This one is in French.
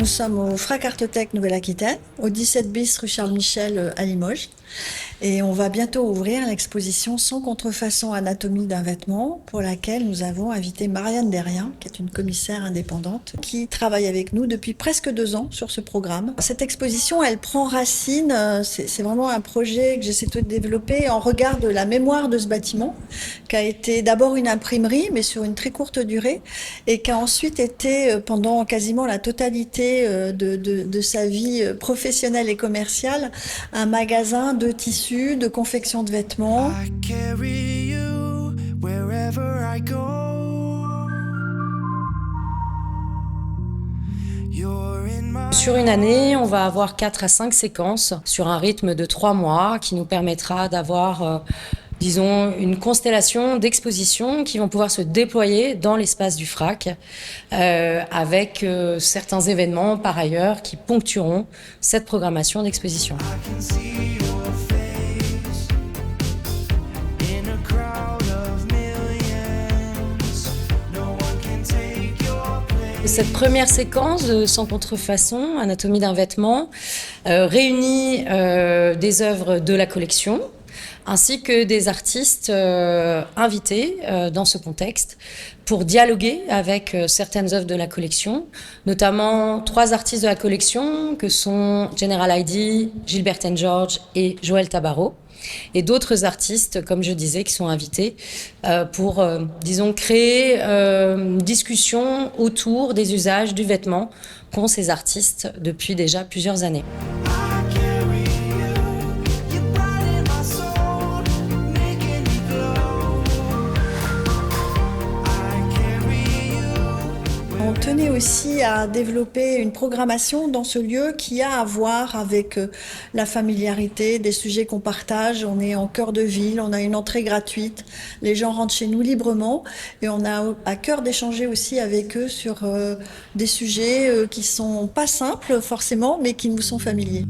Nous sommes au Frac Artothèque Nouvelle-Aquitaine, au 17 bis rue Charles Michel à Limoges. Et on va bientôt ouvrir l'exposition Sans contrefaçon anatomie d'un vêtement, pour laquelle nous avons invité Marianne Derrien, qui est une commissaire indépendante, qui travaille avec nous depuis presque 2 ans sur ce programme. Cette exposition, elle prend racine, c'est vraiment un projet que j'essaie de développer en regard de la mémoire de ce bâtiment, qui a été d'abord une imprimerie, mais sur une très courte durée, et qui a ensuite été, pendant quasiment la totalité de sa vie professionnelle et commerciale, un magasin de tissus, de confection de vêtements. Sur une année, on va avoir 4 à 5 séquences sur un rythme de 3 mois qui nous permettra d'avoir, disons, une constellation d'expositions qui vont pouvoir se déployer dans l'espace du FRAC avec certains événements par ailleurs qui ponctueront cette programmation d'exposition. Cette première séquence de Sans contrefaçon, anatomie d'un vêtement, réunit des œuvres de la collection, ainsi que des artistes invités dans ce contexte pour dialoguer avec certaines œuvres de la collection, notamment 3 artistes de la collection que sont General Heidi, Gilbert & George et Joël Tabarot, et d'autres artistes, comme je disais, qui sont invités pour, disons, créer une discussion autour des usages du vêtement qu'ont ces artistes depuis déjà plusieurs années. On tenait aussi à développer une programmation dans ce lieu qui a à voir avec la familiarité des sujets qu'on partage. On est en cœur de ville, on a une entrée gratuite, les gens rentrent chez nous librement et on a à cœur d'échanger aussi avec eux sur des sujets qui sont pas simples forcément, mais qui nous sont familiers.